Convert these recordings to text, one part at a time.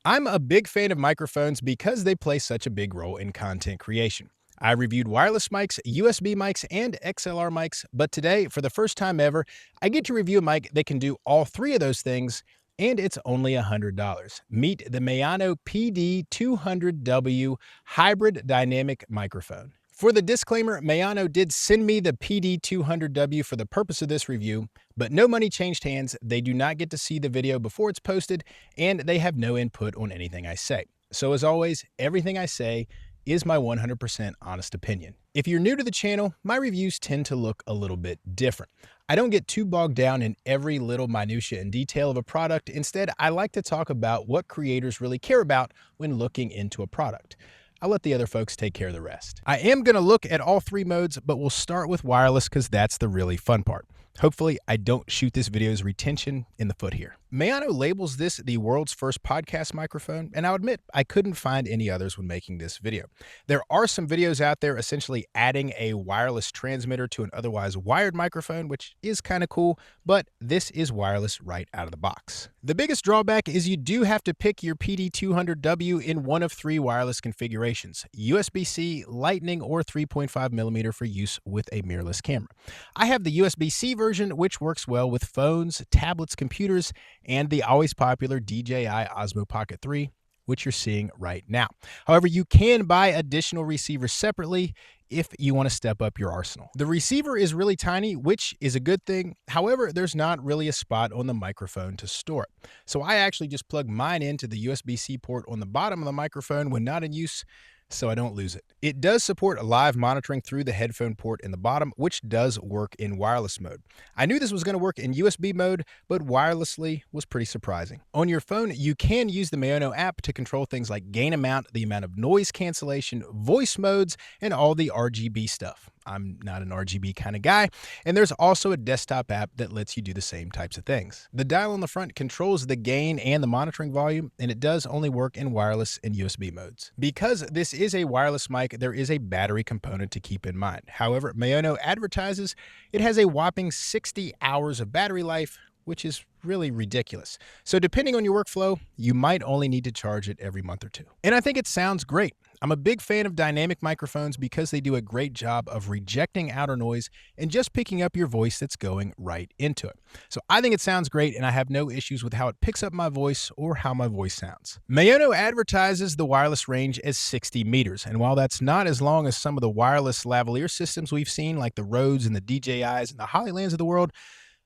I'm a big fan of microphones because they play such a big role in content creation. I reviewed wireless mics, USB mics, and XLR mics, but today, for the first time ever, I get to review a mic that can do all three of those things, and it's only $100. Meet the Maono PD200W hybrid dynamic microphone. For the disclaimer, Maono did send me the PD200W for the purpose of this review, but no money changed hands. They do not get to see the video before it's posted, and they have no input on anything I say. So as always, everything I say is my 100% honest opinion. If you're new to the channel, my reviews tend to look a little bit different. I don't get too bogged down in every little minutia and detail of a product. Instead, I like to talk about what creators really care about when looking into a product. I'll let the other folks take care of the rest. I am going to look at all three modes, but we'll start with wireless because that's the really fun part. Hopefully, I don't shoot this video's retention in the foot here. Maono labels this the world's first podcast microphone, and I'll admit I couldn't find any others when making this video. There are some videos out there essentially adding a wireless transmitter to an otherwise wired microphone, which is kind of cool, but this is wireless right out of the box. The biggest drawback is you do have to pick your PD200W in one of three wireless configurations: USB-C, Lightning, or 3.5mm for use with a mirrorless camera. I have the USB-C version, which works well with phones, tablets, computers, and the always popular DJI Osmo Pocket 3, which you're seeing right now. However, you can buy additional receivers separately if you want to step up your arsenal. The receiver is really tiny, which is a good thing. However, there's not really a spot on the microphone to store it. So I actually just plug mine into the USB-C port on the bottom of the microphone when not in use, so I don't lose it. It does support live monitoring through the headphone port in the bottom, which does work in wireless mode. I knew this was going to work in USB mode, but wirelessly was pretty surprising. On your phone, you can use the Maono app to control things like gain amount, the amount of noise cancellation, voice modes, and all the RGB stuff. I'm not an RGB kind of guy, and there's also a desktop app that lets you do the same types of things. The dial on the front controls the gain and the monitoring volume, and it does only work in wireless and USB modes. Because this is a wireless mic, there is a battery component to keep in mind. However, Maono advertises it has a whopping 60 hours of battery life, which is really ridiculous. So depending on your workflow, you might only need to charge it every month or two. And I think it sounds great. I'm a big fan of dynamic microphones because they do a great job of rejecting outer noise and just picking up your voice that's going right into it. So I think it sounds great, and I have no issues with how it picks up my voice or how my voice sounds. Maono advertises the wireless range as 60 meters, and while that's not as long as some of the wireless lavalier systems we've seen, like the Rodes and the DJIs and the Hollylands of the world,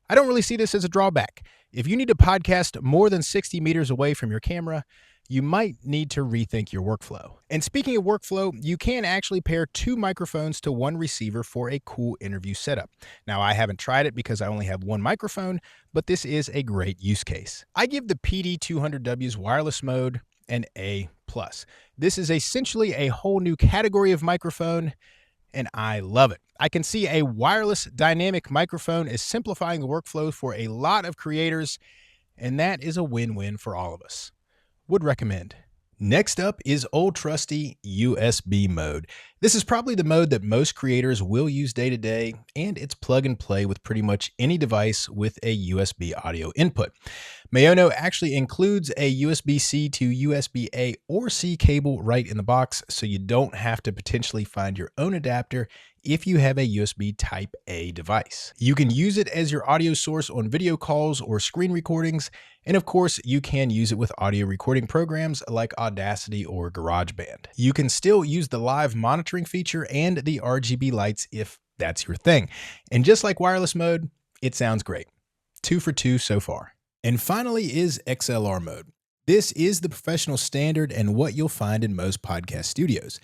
I don't really see this as a drawback. If you need to podcast more than 60 meters away from your camera, you might need to rethink your workflow. And speaking of workflow, you can actually pair two microphones to one receiver for a cool interview setup. Now, I haven't tried it because I only have one microphone, but this is a great use case. I give the PD200W's wireless mode an A+. This is essentially a whole new category of microphone, and I love it. I can see a wireless dynamic microphone is simplifying the workflow for a lot of creators, and that is a win-win for all of us. Would recommend. Next up is old trusty USB mode. This is probably the mode that most creators will use day to day, and it's plug and play with pretty much any device with a USB audio input. Maono actually includes a USB-C to USB-A or C cable right in the box, so you don't have to potentially find your own adapter if you have a USB Type A device. You can use it as your audio source on video calls or screen recordings, and of course, you can use it with audio recording programs like Audacity or GarageBand. You can still use the live monitoring feature and the RGB lights if that's your thing. And just like wireless mode, it sounds great. 2 for 2 so far. And finally is XLR mode. This is the professional standard and what you'll find in most podcast studios.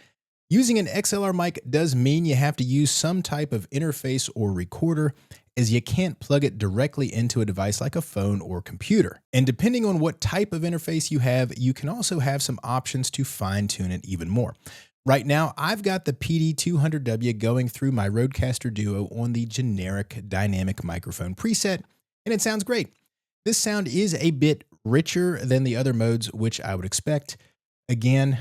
Using an XLR mic does mean you have to use some type of interface or recorder, as you can't plug it directly into a device like a phone or computer. And depending on what type of interface you have, you can also have some options to fine-tune it even more. Right now, I've got the PD200W going through my Rodecaster Duo on the generic dynamic microphone preset, and it sounds great. This sound is a bit richer than the other modes, which I would expect. Again,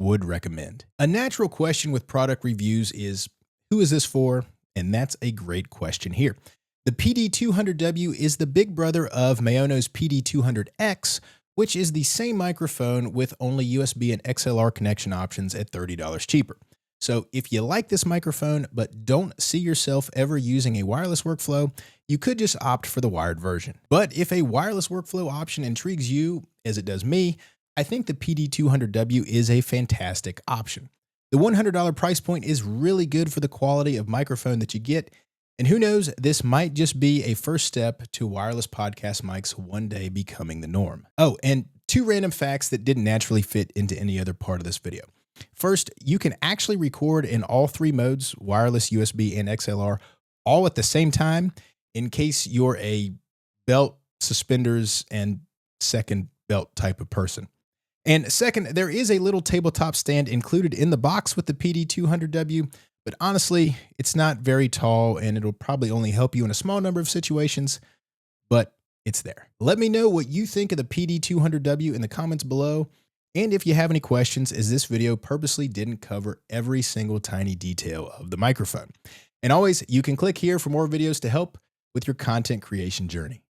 would recommend. A natural question with product reviews is, who is this for? And that's a great question here. The PD200W is the big brother of Maono's PD200X, which is the same microphone with only USB and XLR connection options at $30 cheaper. So if you like this microphone but don't see yourself ever using a wireless workflow, you could just opt for the wired version. But if a wireless workflow option intrigues you, as it does me, I think the PD200W is a fantastic option. The $100 price point is really good for the quality of microphone that you get, and who knows, this might just be a first step to wireless podcast mics one day becoming the norm. Oh, and 2 random facts that didn't naturally fit into any other part of this video. First, you can actually record in all 3 modes, wireless, USB, and XLR, all at the same time, in case you're a belt, suspenders, and second belt type of person. And second, there is a little tabletop stand included in the box with the PD200W, but honestly, it's not very tall and it'll probably only help you in a small number of situations, but it's there. Let me know what you think of the PD200W in the comments below. And if you have any questions, as this video purposely didn't cover every single tiny detail of the microphone. And always, you can click here for more videos to help with your content creation journey.